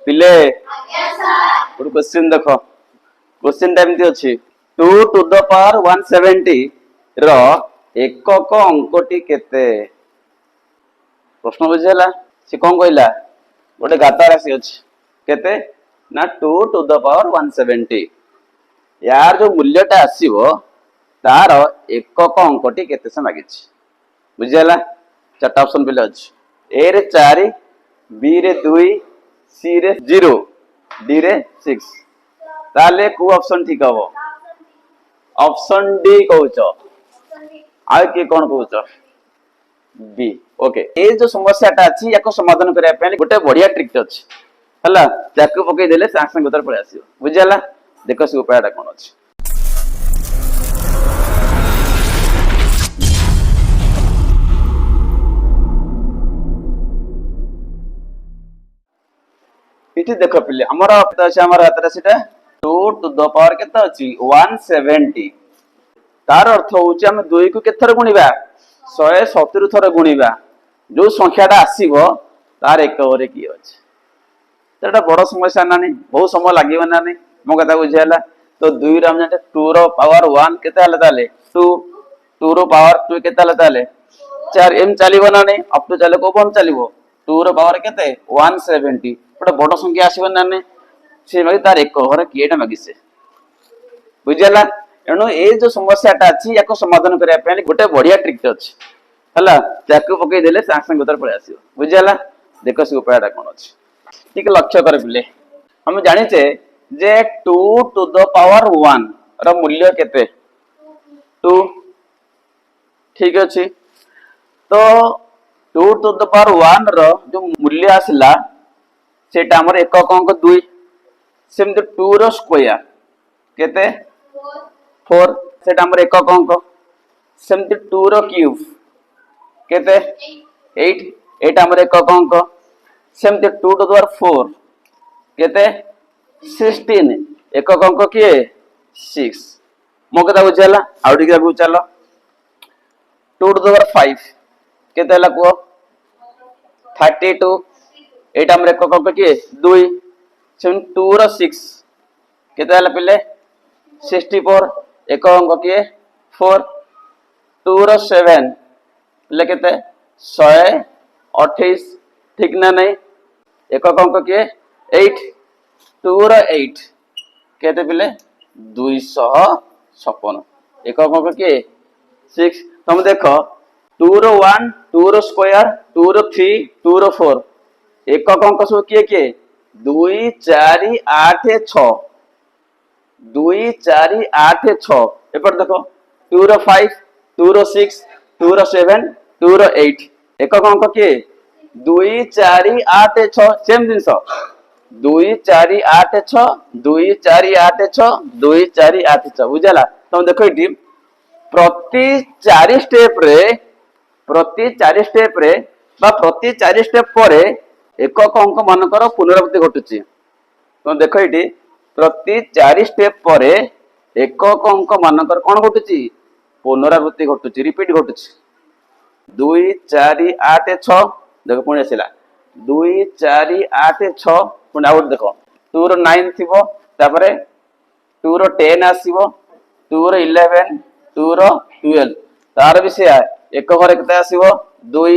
पिले गोटे क्वेश्चन देख क्वेश्चन एमती अच्छी 2 to the power 170 रो एकक अंकटी केते प्रश्न बुझेला से कौन कहला गोटे गाता राशि अच्छी केते ना 2 to the power 170 यार जो मूल्यटा आसीबो तार एकक अंकटी केते से मागिछि बुझेला चारटा ऑप्शन पिले अछि ए रे 4 बी रे 2 सी रे 0 डी रे 6 ताले को ऑप्शन ठीक हबो ऑप्शन डी कहउछ आ के कोन कहउछ बी ओके ए जो समस्याटा अछि याको समाधान करिया पे गोटे बढ़िया ट्रिक अछि हला जाको पकई देले सांग सांग उत्तर पळे आसीबो बुझला देखो से उपायटा कोन अछि इठी देखो पिले हमर हमर हातरा सेटा 2 to the power केता अछि 170 तार अर्थ होउची हम 2 को केथर गुणिबा 170 थर गुणिबा जो संख्याटा आसीबो तार एक ओरे की अछि एटा बड़ समस्या नानी बहुत समय लागिबो नानी मो कथा बुझियाला तो 2 रे हम जाते 2 रो पावर 1 केता हला ताले 2 2 रो पावर 2 केता हला ताले 4 एम चलीबो नानी अप टू चले को बम चलीबो 2 रो पावर केते 170 गोटे बड़ संख्या आसीबो नानी से मागी तार एक ओरे कीटा मागिसे बुझियाला एणु ए जो समस्याटा अछि याको समाधान करिया पे गोटे बढ़िया ट्रिक अछि हला जाको पकई देले सांग सांग उत्तर पळे आसीबो बुझियाला देखो से उपायटा कोन अछि ठीक लक्ष्य कर पिले हम जानिचे जे 2 to the power 1 रो मूल्य केते 2 ठीक अछि तो 2 to the power 1 रो जो मूल्य आसिला सेटा हमर एकक अंक 2 सेमते 2 रो स्क्वायर केते 4 सेटा हमर एकक अंक सेमते 2 रो क्यूब केते 8 एटा हमर एकक अंक सेमते 2 to the power 4 केते 16 एकक अंक किए 6 मो कथा बुझला आउडी के आगु चलो 2 to the power 5 केते हला को 32 एटा हमर एकक अंक किए 2 सेम 2 रो 6 केते हला पिले 64 एकक अंक किए 4 2 रो 7 ले केते 128 ठीक ना नहीं एकक अंक किए 8 2 रो 8 केते पिले 256 एकक अंक किए 6 तुम देखो 2 रो 1 2 रो स्क्वायर 2 रो 3 2 रो 4 एकक अंक सब किए किए 2 4 8 6 2 4 8 6 एपर देखो 2 रो 5 2 रो 6 2 रो 7 2 रो 8 एकक अंक किए 2 4 8 6 सेम जिंस 2 4 8 6 2 4 8 6 2 4 8 6 बुझला तुम देखो इटी प्रति 4 स्टेप रे बा प्रति 4 स्टेप परे एकक अंक मानकर पुनरावृत्ति घटुची तुम देखो इटी प्रति 4 स्टेप परे एकक अंक मानकर कोन घटुची पुनरावृत्ति घटुची रिपीट घटुची 2 4 8 6 देखो पुणी आसिला 2 4 8 6 पुणी आउट देखो 2 रो 9 थिबो तापरे 2 रो 10 आसीबो 2 रो 11 2 रो 12 तार भी से एक घर केते आसीबो 2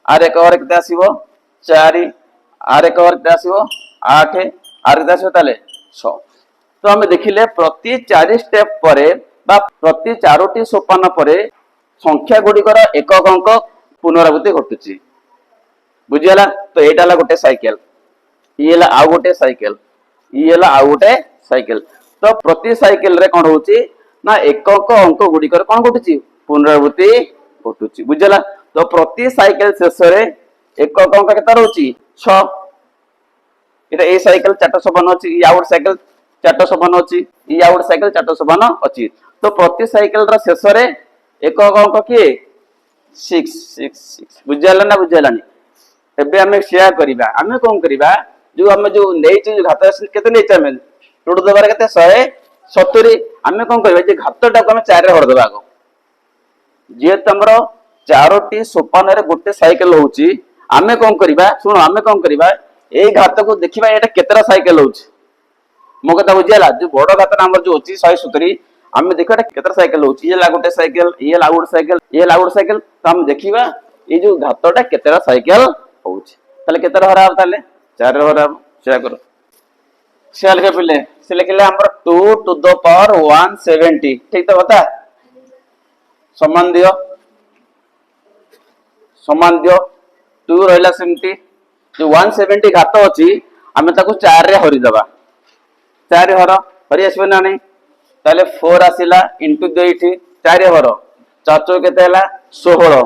आर एक घर केते आसीबो 4 आर एक घर केते आसीबो 8 आर केते आसीबो ताले 6 तो हम देखिले प्रति 4 स्टेप परे बा प्रति 4टी सोपान परे संख्या गुडिकर एकक अंक पुनरावृत्ति घटुची बुझियाला तो एटा ला गोटे साइकिल इला आ गोटे साइकिल इला आ गोटे साइकिल तो प्रति साइकिल रे कोन होची ना एकक अंक गुडिकर कोन घटुची पुनरावृत्ति घटुची बुझियाला तो प्रति साइकिल शेष रे एकक अंक केता रहउची 6 एटा ए साइकिल 457 अछि ई आउट साइकिल 457 अछि ई आउट साइकिल 457 अछि तो प्रति साइकिल रा शेष रे एकक अंक किए 6 6 6 बुझियाला ना बुझियालानी एबे हमें शेयर करिबा हमें कोन करिबा जो हम जो नेइ छी घात केते नै चामेन टोट दबार केते 170 हमें कोन करिबा जे घातटा को हमें 4 रे हर दबा को जे तमरो 4टी सोपान रे गोटे साइकिल होउची हमें कोन करिबा सुनो हमें कोन करिबा এই ঘাতକୁ ଦେଖିବା ଏଟା କେତେଟା ସାଇକେଲ ହଉଛି ମୋ କଥା ବୁଝିଲା ଯୋଉ ବଡ ଘାତ ଆମର ଯୋଉ ଅଛି 170 ଆମେ ଦେଖିବା ଏଟା କେତେଟା ସାଇକେଲ ହଉଛି ଇଏ ଗୋଟେ ସାଇକେଲ ଇଏ ଗୋଟେ ସାଇକେଲ ଇଏ ଗୋଟେ ସାଇକେଲ ତ ଆମେ ଦେଖିବା ଏଇ ଯୋଉ ଘାତଟା କେତେଟା ସାଇକେଲ ହଉଛି ତାହେଲେ କେତେଟା ହରା ହବ ତାହେଲେ 4 ହରା ହବ ସେୟା କର ସେ ଲେଖେ ପିଲେ ସେ ଲେଖିଲେ ଆମର 2 to the power 170 ठीक तो बता समान दियो 2 रहला सेमती जो 170 घात अछि आमे ताको 4 रे हरि दबा 4 हर हरि आसबे ना नहीं ताले 4 आसिला इनटू 2 इठी 4 हर 4 चौ केते हला 16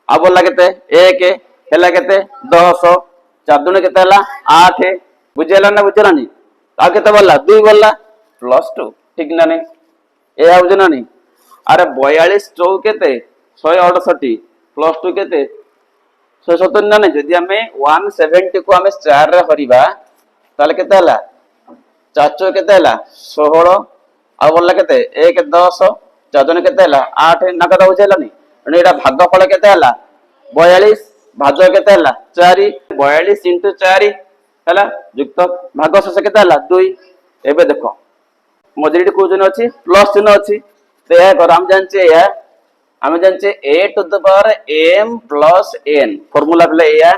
आ बोला केते 1 हला केते 10 4 दुने केते हला 8 बुझेला ना बुझेलानी आ केते बोला 2 बोला +2 ठीक ना नहीं ए आ बुझना नहीं अरे 42 चौ केते 168 +2 केते 170 ना नहीं जदि हमें 170 को हमें 4 रे हरिबा ताले केते हला 4 चौ केते हला 16 आ बोलला केते 1 10 4 जने केते हला 8 ना कथा बुझेलानी एने एटा भागफल केते हला 42 भाज केते हला 4 42 * 4 हला युक्त भाग शेष केते हला 2 एबे देखो मजरीटी को जने अछि प्लस चिन्ह अछि तो या कर हम जानचे या हम जानचे a to the power m plus n formula पहले या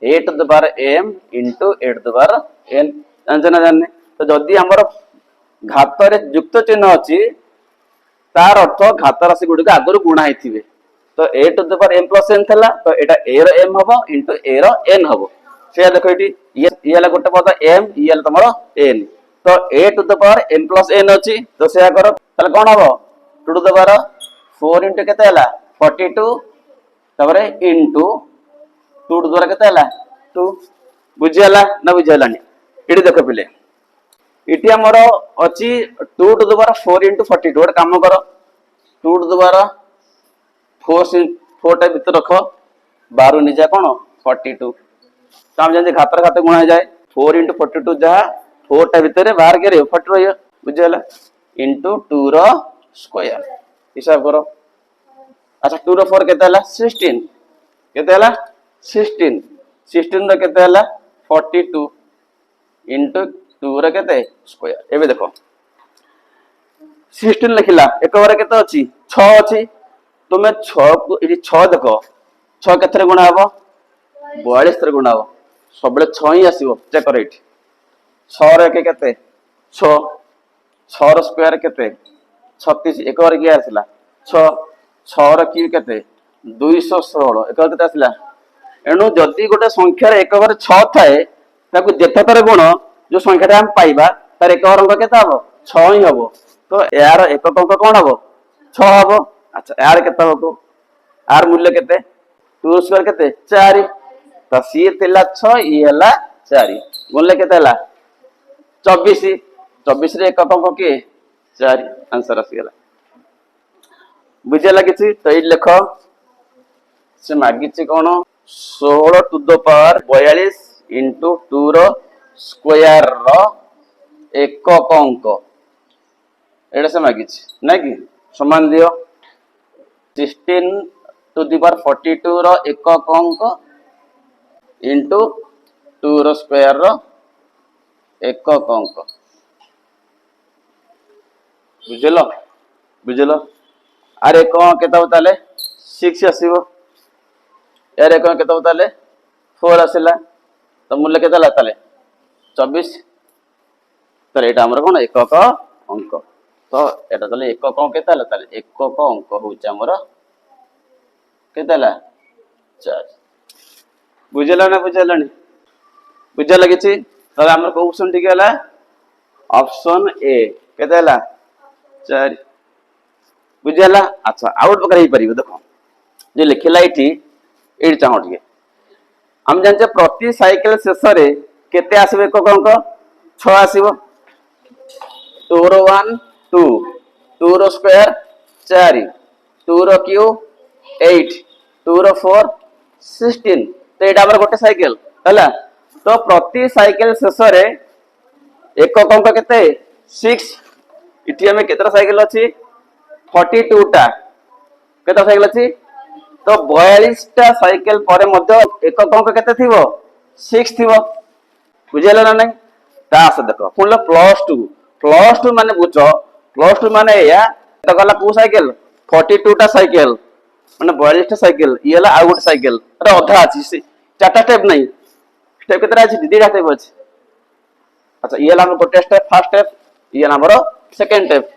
a to the power m into a to the power n जानचे ना जानने तो जदी हमर घात रे युक्त चिन्ह अछि तार अर्थ घात राशि गुडी का आगुर गुणा हेथिबे तो a to the power m plus n थला तो एटा a रो m हबो into a रो n हबो से देखो एटी ये ला गोटे पद m ये ला तमरो n तो a to the power m plus n अछि तो से करो ताले कोन हबो 2 to the power 4 into केते हला 42 तबरे into 2 to the power केते हला 2 बुझियाला ना बुझियालानी इडी देखो पिले इटी हमरो अछि 2 to the power 4 into 42 गोटे काम करो 2 to the power 4 टा भीतर रखो 12 निजा कोन 42 तो हम जंदे घातर घात गुणा जाए 4 into 42 जहा 4 टा भीतर बाहर के रे 40 रहियो बुझियाला into 2 रो स्क्वायर हिसाब करो अच्छा 2 रो 4 केते हला 16 केते हला 16 रो केते हला 42 into 2 रो केते स्क्वायर एबे देखो 16 लिखिला एक बार केते अछि 6 अछि तुमे 6 को इडी 6 देखो 6 केतरे गुणा हबो 42 रे गुणा हबो सबले 6 ही आसीबो चेक कर इठी 6 रे केते 6 6 रो स्क्वायर केते 36 एक बार की आसला 6 6 रो की केते 216 एक बार केते आसला एनु जदी गोटे संख्या रे एक बार 6 थाए ताकू जेततर गुण जो संख्या हम पाइबा तार एक बार अंक केते हबो 6 ही हबो तो यार एक अंक कोन हबो 6 हबो अच्छा यार केते हबो आर मूल्य केते 2 स्क्वायर केते 4 तो सी थिला 6 ई हला 4 मूल्य केते हला 24 24 रे एक अंक के 4 आंसर आसी गला बुझे लागिछि तो ई लेखो से मागिछि कोन 16 to the power 42 into 2 rho square rho एक अंक एडा से मागिछि ना कि समान दियो 16 टू द पावर 42 रो एक अंक into 2 रो स्क्वायर रो एक अंक बुझलो अरे कौन केता बताले 6 आसीबो यार कौन केता बताले 4 आसीला तो मूल्य केता लाताले 24 तो एटा हमर कोन एकक अंक तो एटा तले एकक अंक केता लाताले एकक अंक होउछ हमर केता ला 4 बुझला ना बुझलानी बुझा लागिछि तबे हमर को ऑप्शन ठीक हला ऑप्शन ए केता हला 4 बुझला अच्छा आउट प्रकार ही परिबो देखो जे लिखिला इठी एडी चाहो ठीक हम जानचे प्रति साइकिल शेष रे केते आसीबे को अंक 6 आसीबो 2 रो 1 2 2 रो स्क्वायर 4 2 रो क्यू 8 2 रो 4 16 तो एटा हमर गोटे साइकिल हला तो प्रति साइकिल शेष रे एक अंक केते 6 इठी हमें केतरा साइकिल अछि 42 टा केतरा साइकिल अछि तो 42 टा साइकिल परे मध्य एक अंक केते थिबो 6 थिबो बुझेला ना नहीं तास देख पुणी प्लस टू माने बुझ प्लस टू माने या तो गला को साइकिल 42 टा साइकिल माने 42 टा साइकिल ये ला आउट साइकिल अरे अधा अछि चारटा स्टेप नहीं स्टेप केतरा अछि दीदी स्टेप अछि अच्छा ये ला हमर गोटे स्टेप फर्स्ट स्टेप ये ला हमर सेकंड स्टेप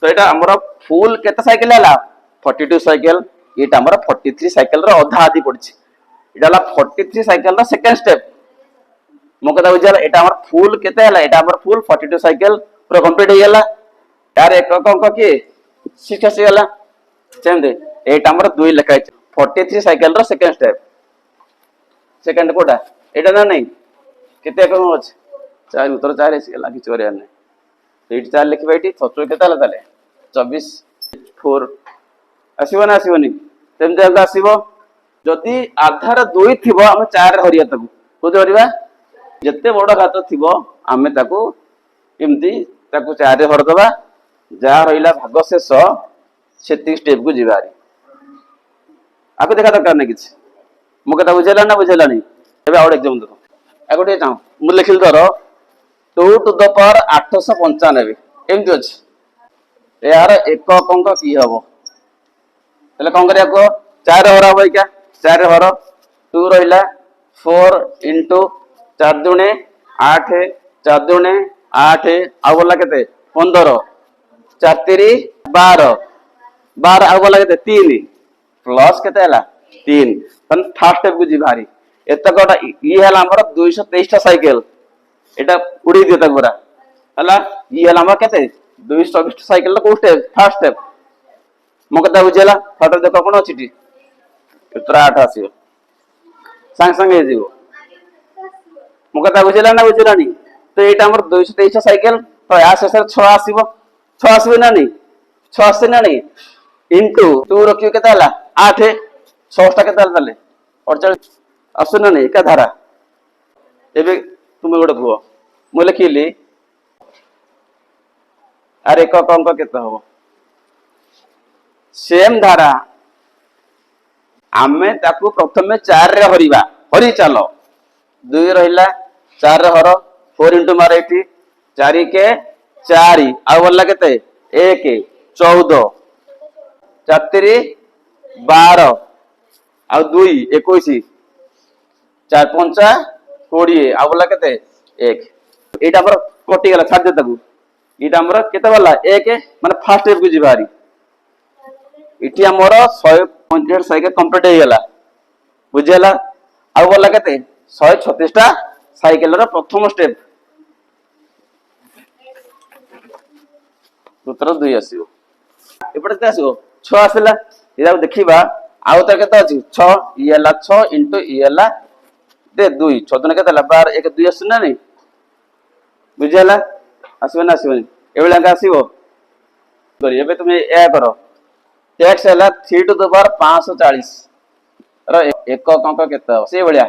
तो एटा हमर फुल केते साइकिल हला 42 साइकिल एटा हमर 43 साइकिल रो अधा आदि पड़छि एटा ला 43 साइकिल रो सेकंड स्टेप मो कथा बुझाला एटा हमर फुल केते हला एटा हमर फुल 42 साइकिल पूरा कंप्लीट हो गेला यार एक अंक के 6 गेला सेमते एटा हमर 2 लिखा छै 43 साइकिल रो सेकंड स्टेप सेकंड कोडा एटा ना नहीं केते अंक अछि 4 उत्तर 4 अछि गेला कि चोरिया नहीं एट 4 लिखबा एटी 76 केते हला ताले 24 4 आसीबो ना आसीबोनी सेमते अंक आसीबो जदि आधार 2 थिबो हम 4 रे हरिया तकू को हरिबा जत्ते बड़ घात थिबो आमे ताकू एमती ताकू 4 रे हर दबा जा रहिला भाग शेष सेति स्टेप को जिबारी आको देखा दरकार नहीं किछ मो कथा बुझेला ना बुझेला नहीं एबे आउट एग्जाम देखो आको दे चाहो मु लिखिल धर 2 टू द पावर 895 एमती अछि यार एक अंक की हबो तले कोन करिया को 4 हरा होई क्या 4 हर 2 रहिला 4 into 4 दुणे 8 4 दुणे 8 आ बोला केते 15 4 3 12 12 आ बोला केते 3 प्लस केते हला 3 तन फर्स्ट स्टेप को जी भारी एतकटा ई हला हमर 223 टा साइकिल एटा उड़ी दियो तक पूरा हला ई हला हमर केते 224 टा साइकिल को स्टेप फर्स्ट स्टेप मो कथा बुझेला फटो देखो कोन अछि उत्तर 8 आसीयो संग संग हे जीवो मो कथा बुझेला ना बुझेला नहीं तो एटा हमर 223 साइकिल तो या शेष 6 आसीबो 6 आसीबो ना नहीं 6 आसे ना नहीं इनटू 2 रखियो केता हला 8 6 टा केता हला 48 आसु ना नहीं का धारा एबे तुमे गोटे कुओ मो लिखिली अरे एक अंक केता हो सेम धारा आमे ताकू प्रथमे 4 रे हरिबा हरि चलो 2 रहिला 4 रे हर 4 into मार एठी 4 के 4 आ बोलला केते 1 14 4 3 12 आ 2 21 4 5 20 आ बोलला केते 1 एटा हमर कटि गेला छाड़ दे ताकू एटा हमर केते बोलला 1 माने फर्स्ट स्टेप को जिबारी इटी हमर 150 साइकिल कंप्लीट हो गेला बुझेला आ बोलला केते 136 टा साइकिल रो प्रथम स्टेप उत्तर 2 आसीबो एपटे ते आसीबो 6 आसीला इरा देखिबा आउ त केते अछि 6 ई हला 6 into ई हला दे 2 6 दिन केते हला 12 1 2 आसी ना नहीं बुझेला आसीबो ना आसीबो एबेला का आसीबो करी एबे तुमे ए करो टैक्स हला 3 to the power 540 रो एक अंक केते से बढिया